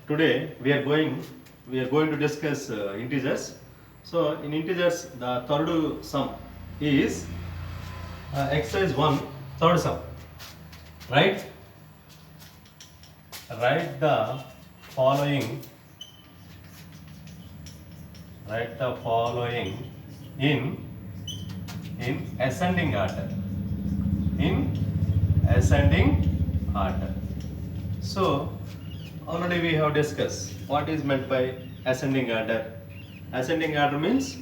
today we are going to discuss integers. So in integers, the third sum is exercise 1 third sum. Right? Write the following. Write the following in ascending order. In ascending order. So already we have discussed what is meant by ascending order. Ascending order means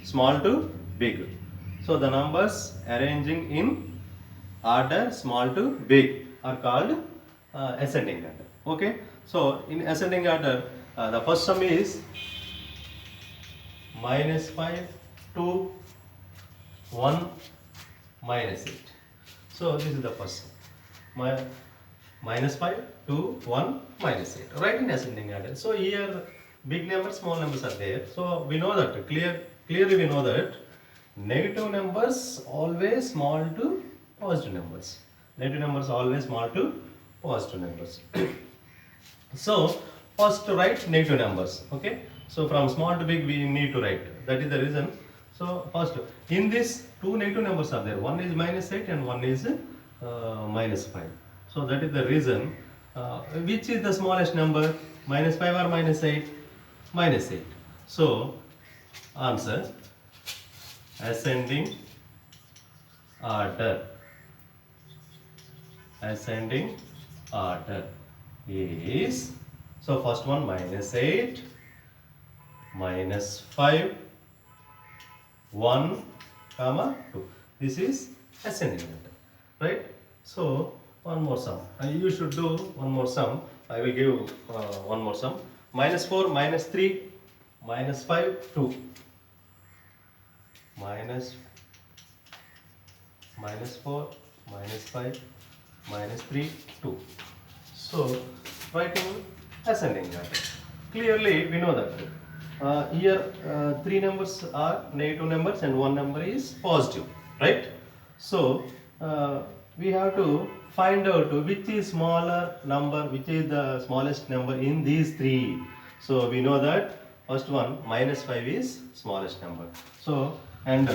small to big. So the numbers arranging in order small to big are called ascending order. Okay. So in ascending order, the first sum is -5 to 1 minus 8. So this is the first sum. -5 to 1 minus 8. Right in ascending order. So here big numbers, small numbers are there. So we know that clearly we know that negative numbers always small to positive numbers. Negative numbers always small to positive numbers. So first write negative numbers. Okay. So from small to big we need to write. That is the reason. So first in this two negative numbers are there. One is -8 and one is -5. So that is the reason. Which is the smallest number? -5 or -8? -8. So answer ascending order. Ascending order is, so first one -8, -5, 1, comma 2. This is ascending order, right? So one more sum. You should do one more sum. I will give one more sum. -4, -3, -5, 2. -4, -5, -3, 2. So writing ascending order. Clearly we know that here three numbers are negative numbers and one number is positive, right? So we have to find out which is smaller number, which is the smallest number in these three. So we know that first one -5 is smallest number. So and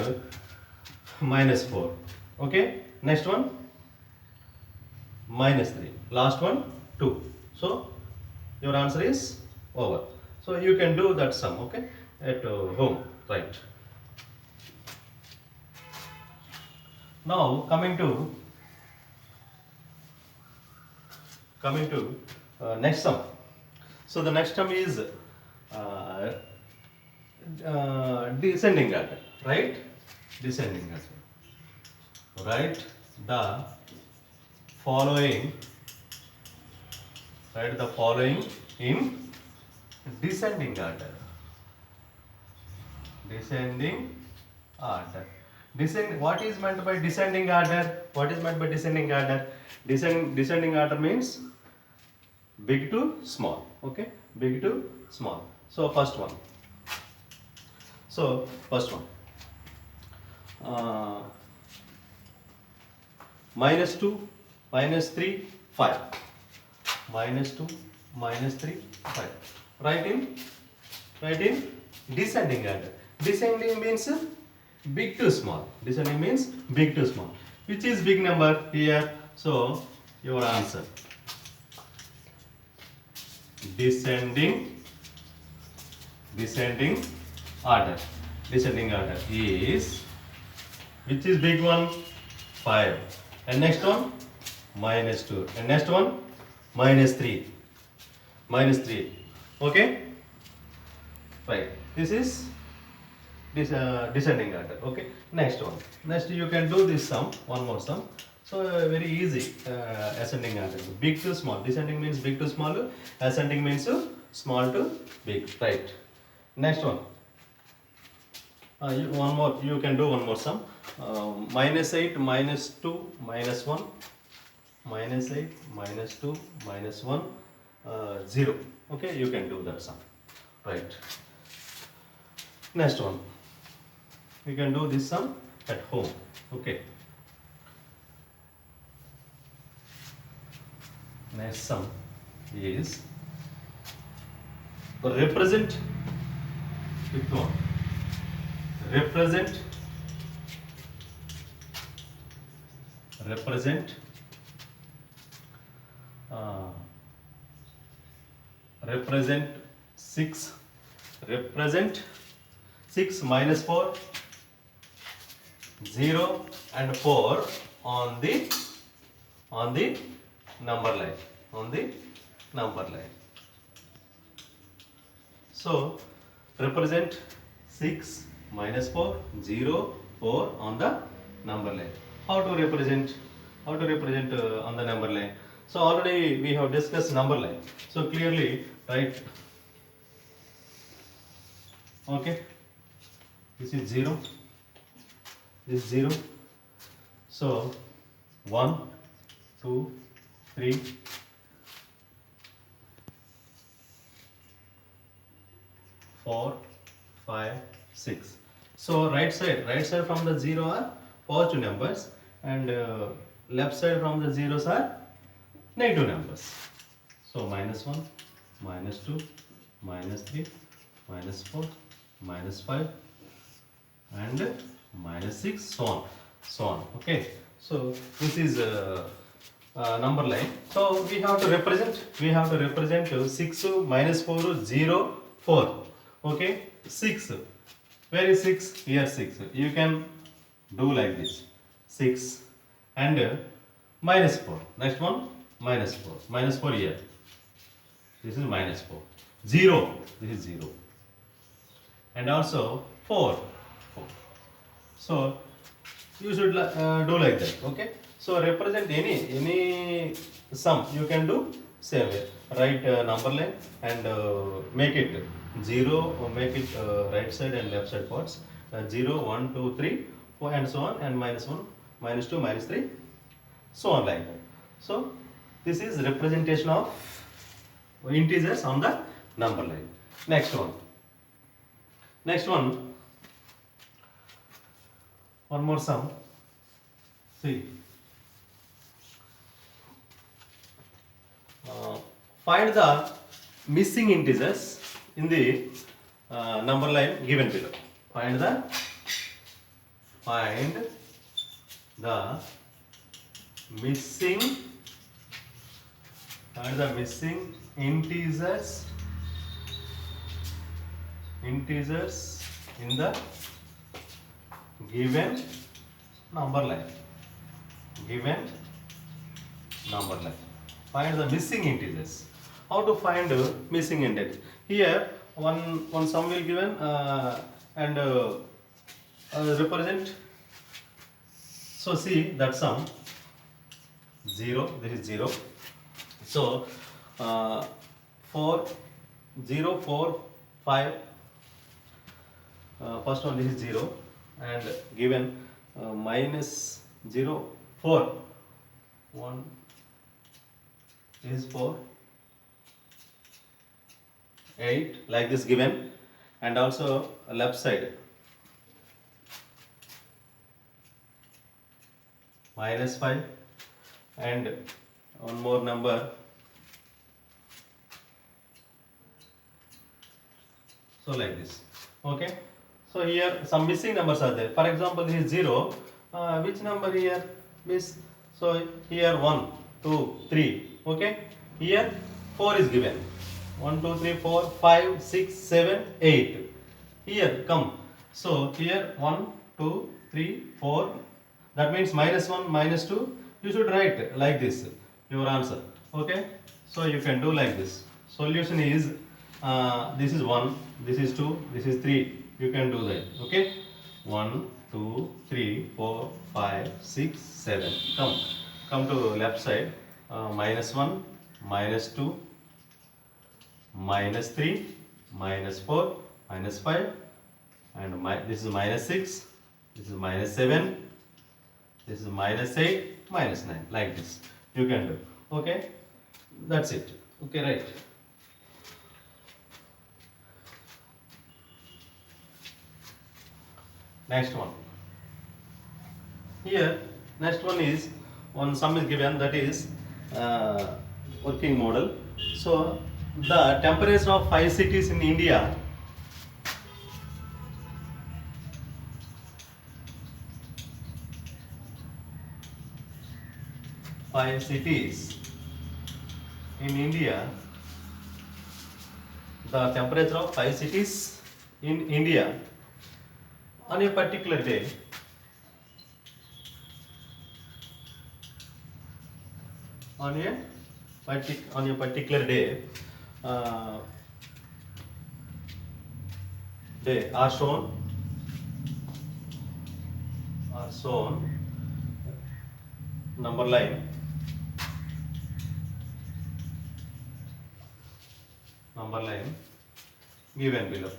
-4. Okay. Next one -3. Last one 2. So your answer is over. So you can do that sum, okay, at home, right? Now coming to next sum. So the next sum is descending order, right? Descending order. Write the following. Write the following in descending order. Descending order. What is meant by descending order? What is meant by descending order? Descending order means big to small. Okay, big to small. So first one. -2, -3, 5. -2, -3, 5. Write in descending order. Descending means big to small. Descending means big to small. Which is big number here? So your answer descending order. Descending order is, which is big one? 5. And next one -2. And next one -3. -3. Okay. Right. This is descending order. Okay. Next one. Next you can do this sum. One more sum. So very easy. Ascending order. Big to small. Descending means big to small. Ascending means small to big. Right. Next one. One more. You can do one more sum. -8, -2, -1. -8, -2, -1, 0. Okay, you can do that sum. Right. Next one. You can do this sum at home. Okay. Next sum is represent fifth one, represent uh, represent 6, represent 6 minus 4, 0 and 4 on the number line, on the number line. So represent 6 minus 4, 0, 4 on the number line. How to represent on the number line? So already we have discussed number line. So clearly write, okay, this is 0, this is 0. So 1, 2, 3, 4, 5, 6. So right side from the 0 are positive numbers, and left side from the zeros are negative numbers. So minus 1, minus 2, minus 3, minus 4, minus 5 and minus 6, so on. Okay, so this is number line. So we have to represent 6 minus 4 0 4. Okay, 6. Where is 6? Here 6. You can do like this, 6 and minus 4. Next one, minus 4. Minus 4 here. This is minus 4. 0. This is 0. And also 4. So you should do like that. Okay. So represent any sum you can do same way. Write number line and make it 0, or make it right side and left side parts. 0, 1, 2, 3, 4 and so on, and minus 1, minus 2, minus 3, so on like that. So this is representation of integers on the number line. Next one, one more sum. See, find the missing integers in the number line given below. Find the missing integers in the given number line. Find the missing integers. How to find missing integers? Here one sum will given and represent. So see that sum 0. This is 0. So 4, 0, 4, 5. First one, this is 0 and given minus 0, 4, 1, this is 4, 8, like this given, and also left side minus 5 and one more number. So like this. Okay. So here some missing numbers are there. For example, this is 0. Which number here miss? So here 1, 2, 3. Okay. Here 4 is given. 1, 2, 3, 4, 5, 6, 7, 8. Here come. So here 1, 2, 3, 4. That means minus 1, minus 2. You should write like this your answer. Okay. So you can do like this. Solution is this is 1, this is 2, this is 3. You can do that. Okay. 1, 2, 3, 4, 5, 6, 7. Come to left side. Minus 1, minus 2, minus 3, minus 4, minus 5, and this is minus 6, this is minus 7, this is minus 8, minus 9, like this you can do. Okay, that's it. Okay, right. Next one. Here, next one is one sum is given, that is working model. So the temperature of 5 cities in India. Five cities in India. The temperature of 5 cities in India on a particular day. On a particular day, uh, they are shown number line given below.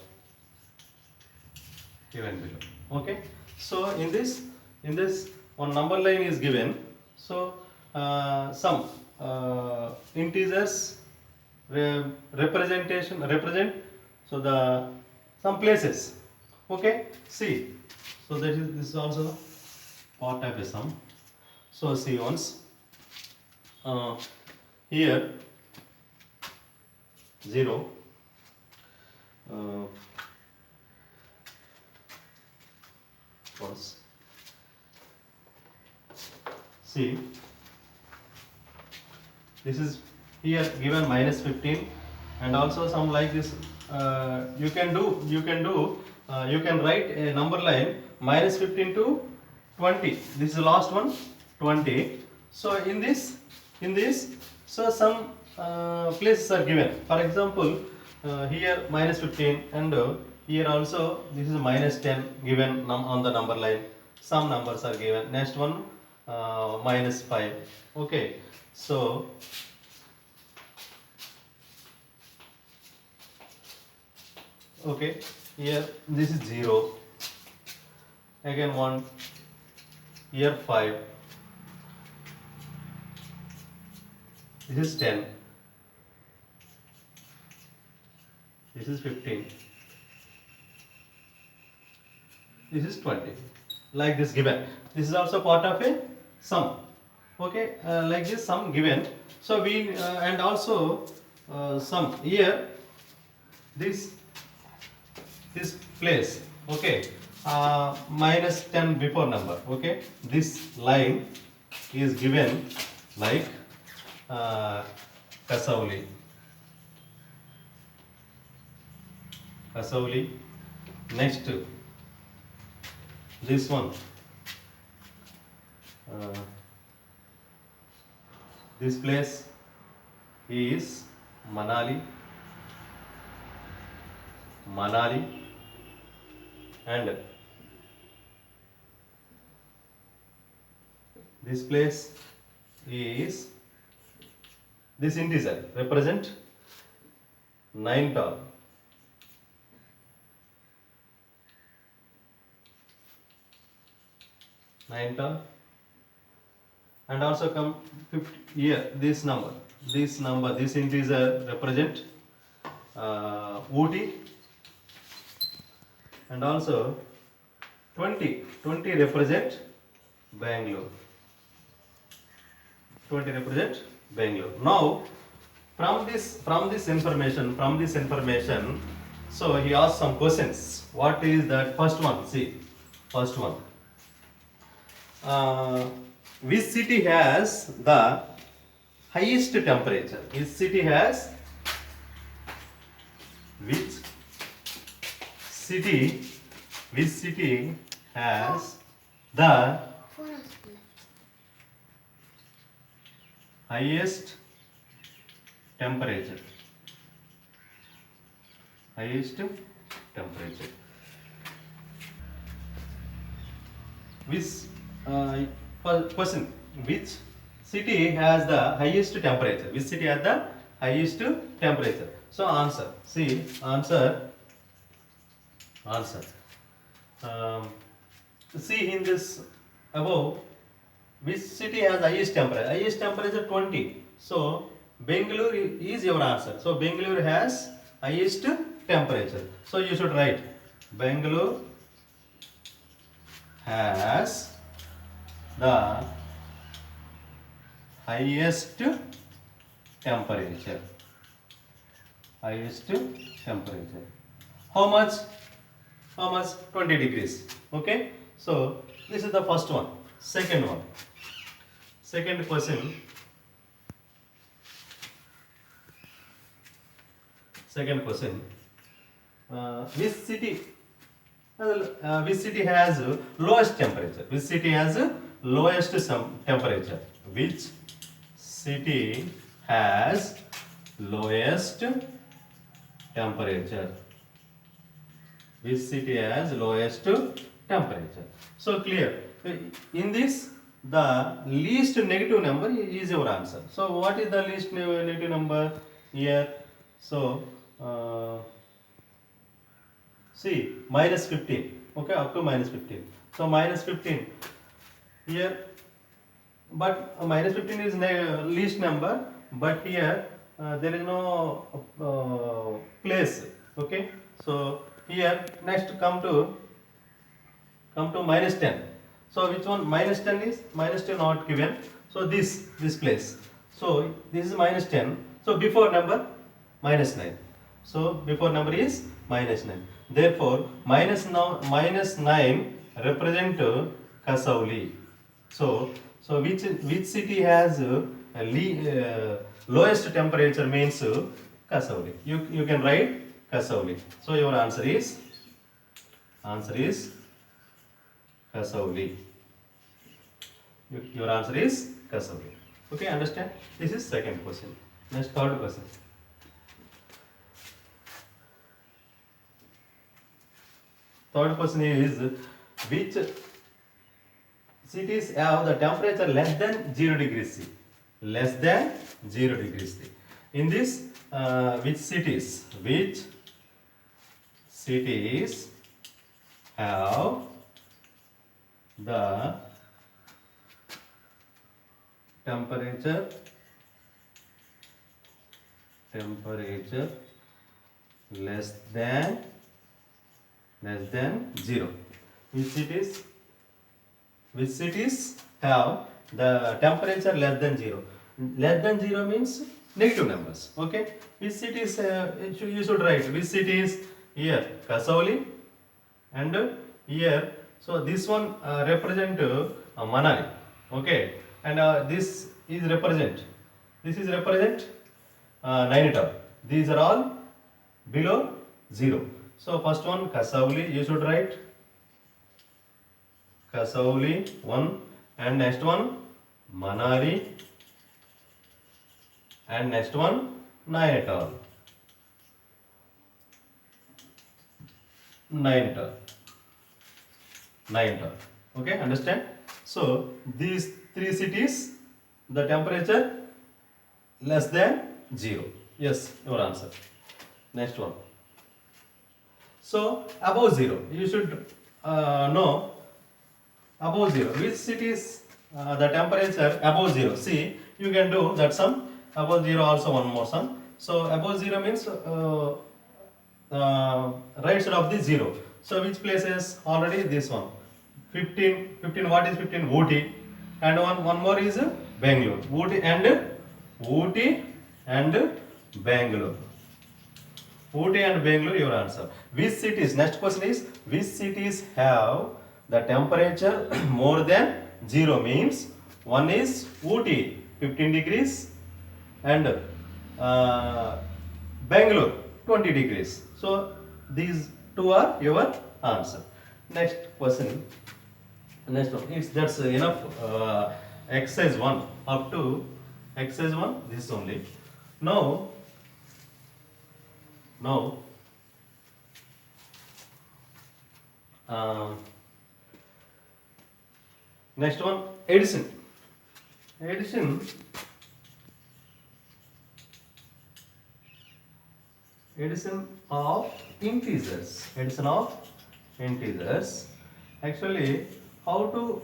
Okay, so in this one number line is given. So some integers represent, so the some places. Okay, see, so this is also part of a sum. So see once, uh, here 0, once, see, this is here given -15, and also some like this. You can write a number line -15 to 20. This is the last one, 20. So in this, so some places are given. For example, here -15, and here also this is -10 given on the number line. Some numbers are given. Next one, -5. Okay, so okay, here this is 0, again 1, here 5, this is 10, this is 15, this is 20, like this given. This is also part of a sum. Okay, like this sum given. So we and also sum here, this place. Okay, -10 before number. Okay, this line is given like Kasauli. Next, this one, this place is Manali, and this place is, this integer represent Nainital. And also come 50 here, this integer represent Ooty, and also 20 represent Bangalore. Now from this information, so he asked some questions. What is that? First one, see, which city has the highest temperature? Which city has the highest temperature? Which question, which city has the highest temperature? So answer, see, answer. See in this above, which city has highest temperature 20. So Bangalore is your answer. So Bangalore has highest temperature. So you should write Bangalore has the highest temperature. highest temperature. How much? How much? 20 degrees. Okay. So this is the first one. Second one. Second question. Second question. Which city has lowest temperature? Which city has lowest temperature? Which city has lowest temperature? Which city has lowest temperature? So clear. In this, the least negative number is your answer. So what is the least negative number here? So see, minus 15. Okay, up to minus 15. So minus 15 here, but minus 15 is least number, but here there is no place. Okay, so here next come to minus 10. So which one? Minus 10 is minus 10 not given. So this place. So this is minus 10. So before number minus 9. So before number is minus 9. Therefore minus 9 represent Kasauli. So which city has lowest temperature means Kasauli. You can write Kasauli. So your answer is Kasauli. Your answer is Kasauli. Okay, understand? This is second question. Next, third question. Third question is, which cities have the temperature less than 0 degrees C? Less than 0 degrees C. In this, which cities have the temperature less than 0? Which cities have the temperature less than 0? Less than 0 means negative numbers. Okay, which cities you should write? Which cities? Here Kasauli, and here, so this one represent Manali. Okay, and this is represent Nainital. These are all below 0. So first one Kasauli, you should write Kasauli 1, and next one Manali, and next one Nainital. Okay, understand? So these three cities, the temperature less than 0. Yes, your answer. Next one. So above 0, you should know above 0. Which cities the temperature above 0? See, you can do that sum. Above 0 also one more sum. So above 0 means right side of the 0. So which places? Already this one. 15. What is 15? Ooty. And one more is Bangalore. Ooty and Bangalore. Ooty and Bangalore, your answer. Which cities? Next question is, which cities have the temperature more than 0? Means one is Ooty, 15 degrees, and Bangalore, 20 degrees. So these two are your answer. Next question. Next one. That's enough. Exercise 1 up to exercise 1. This only. Now. Next one, addition of integers. Actually, how to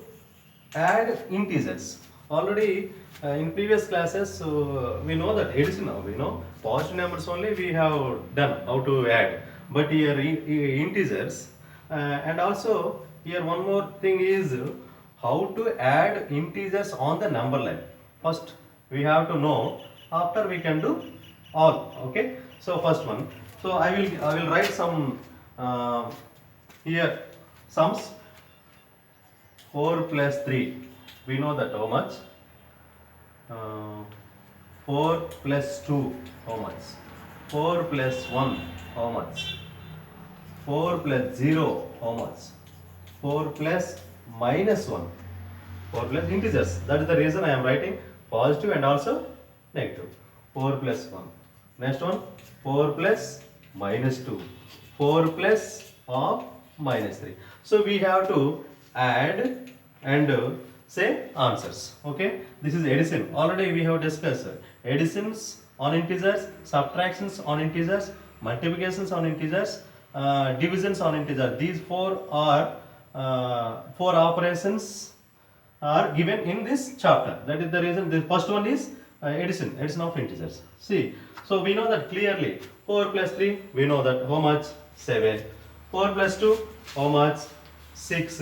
add integers? Already in previous classes, we know that addition now. We know positive numbers only we have done how to add, but here integers, and also here one more thing is how to add integers on the number line. First we have to know, after we can do all. Okay. So first one. So I will write some here sums. 4 plus 3. We know that how much? Uh, 4 plus 2, how much? 4 plus 1, how much? 4 plus 0, how much? 4 plus minus 1. 4 plus integers. That is the reason I am writing positive and also negative. 4 plus 1. Next one, 4 plus minus 2. 4 plus of minus 3. So we have to add and say answers. Okay. This is addition. Already we have discussed additions on integers, subtractions on integers, multiplications on integers, divisions on integers. These four are four operations are given in this chapter. That is the reason. The first one is addition of integers. See, so we know that clearly. 4 plus 3, we know that how much? 7. 4 plus 2, how much? 6.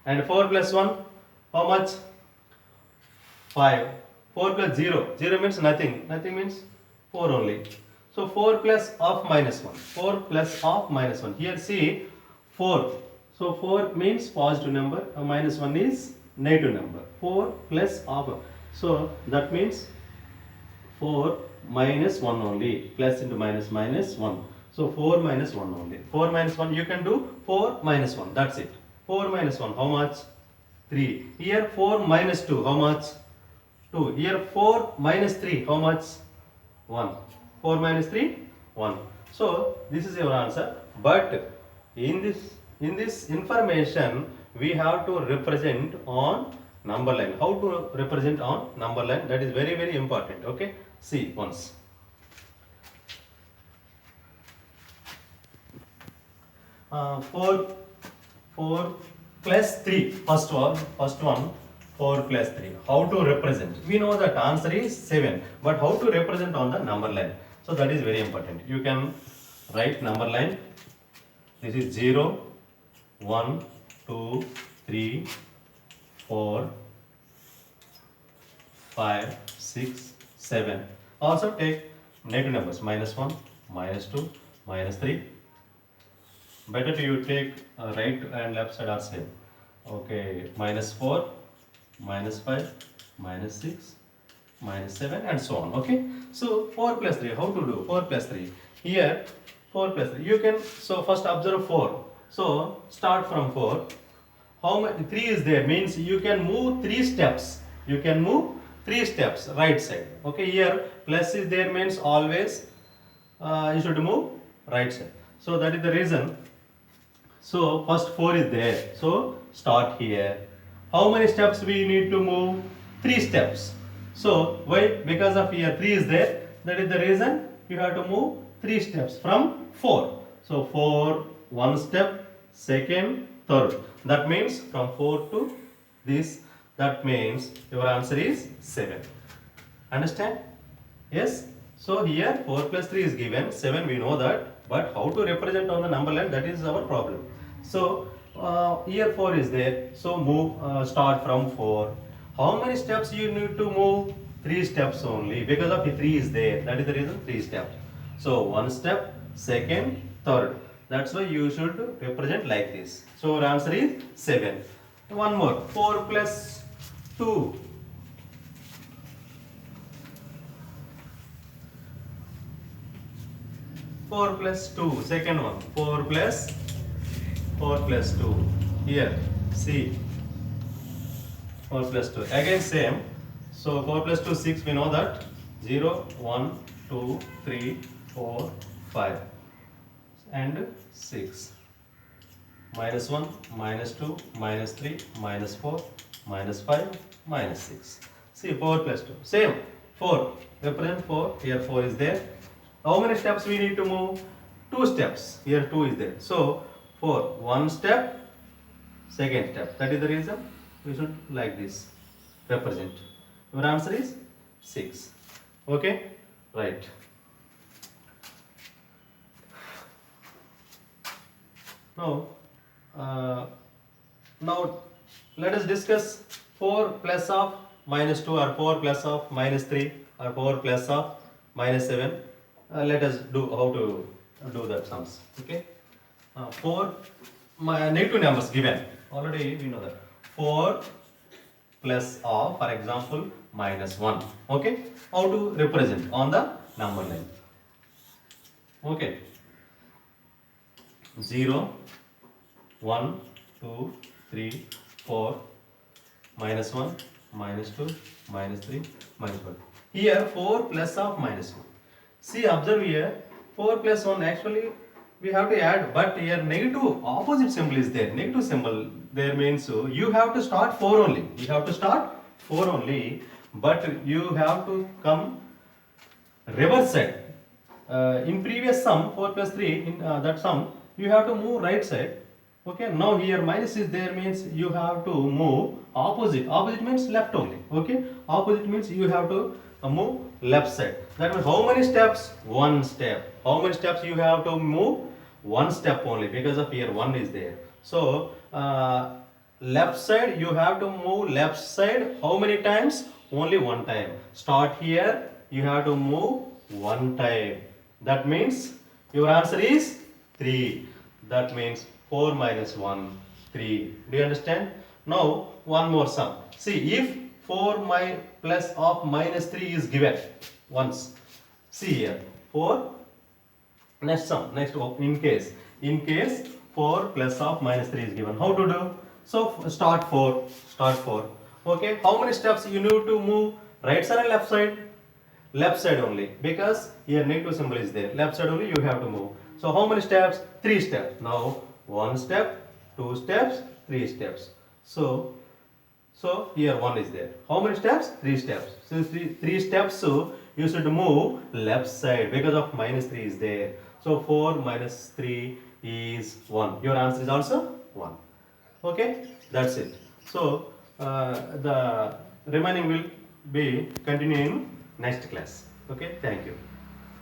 And 4 plus 1, how much? 5. 4 plus 0, 0 means nothing. Nothing means 4 only. So 4 plus of minus 1. 4 plus of minus 1. Here see 4. So 4 means positive number. Minus 1 is negative number. 4 plus of. So that means 4 minus 1 only. Plus into minus minus 1. So 4 minus 1 only. 4 minus 1 you can do 4 minus 1. That's it. 4 minus 1 how much? 3. Here 4 minus 2 how much? 2. Here 4 minus 3 how much? 1. 4 minus 3 1. So this is your answer. But in this information we have to represent on number line. How to represent on number line? That is very very important. Okay. See once. 4 plus 3. First one 4 plus 3. How to represent? We know that answer is 7. But how to represent on the number line? So that is very important. You can write number line. This is 0, 1, 2, 3, 4, 5, 6, 7. Also take negative numbers. Minus 1, minus 2, minus 3. Better to you take right and left side are same. Okay, minus 4, minus 5, minus 6, minus 7 and so on. Okay, so 4 plus 3, how to do 4 plus 3? Here 4 plus 3, you can, so first observe 4. So start from 4. How many 3 is there means you can move 3 steps. You can move 3 steps right side. Okay, here plus is there means always you should move right side. So that is the reason. So first 4 is there. So start here. How many steps we need to move? 3 steps. So why? Because of here 3 is there. That is the reason you have to move 3 steps from 4. So 4, 1 step, second, third. That means from 4 to this. That means your answer is 7. Understand? Yes. So here 4 plus 3 is given. 7 we know that. But how to represent on the number line? That is our problem. So here 4 is there. So move. Start from 4. How many steps you need to move? 3 steps only. Because of the 3 is there. That is the reason 3 steps. So 1 step, second, third. That's why you should represent like this. So our answer is 7. One more. 4 plus 2. 4 plus 2. Second one. 4 plus 2. Here. See. 4 plus 2. Again same. So 4 plus 2 6. We know that. 0, 1, 2, 3, 4, 5. And 6. Minus 1, minus 2, minus 3, minus 4, minus 5, minus 6. See 4 plus 2. Same. 4. Represent 4. Here 4 is there. How many steps we need to move? 2 steps. Here 2 is there. So 4. 1 step, second step. That is the reason we should like this. Represent. Your answer is 6. Okay? Right. Now let us discuss 4 plus of minus 2 or 4 plus of minus 3 or 4 plus of minus 7. let us do how to do that sums. Okay, 4 negative numbers given, already we know that 4 plus of, for example, minus 1. Okay, how to represent on the number line? Okay, 0, 1, 2, 3, 4, minus 1, minus 2, minus 3, minus 1. Here 4 plus of minus 1. See, observe here, 4 plus 1, actually we have to add, but here negative opposite symbol is there. Negative symbol there means you have to start 4 only. You have to start 4 only, but you have to come reverse side. In previous sum 4 plus 3, in that sum you have to move right side. Okay, now here minus is there means you have to move opposite. Opposite means left only. Okay, opposite means you have to move left side. That means how many steps? One step. How many steps you have to move? One step only, because of here 1 is there. So left side you have to move left side how many times? Only one time. Start here, you have to move one time. That means your answer is 3. That means 4 minus 1, 3. Do you understand? Now one more sum. See, if 4 plus of minus 3 is given once. See here, 4, next sum, next in case 4 plus of minus 3 is given. How to do? So start 4. Okay, how many steps you need to move? Right side and left side? Left side only, because here negative symbol is there. Left side only you have to move. So how many steps? 3 steps. Now 1 step, 2 steps, 3 steps. So here 1 is there. How many steps? 3 steps. So 3 steps, so you should move left side because of minus 3 is there. So 4 minus 3 is 1. Your answer is also 1. Okay, that's it. So the remaining will be continuing next class. Okay, thank you.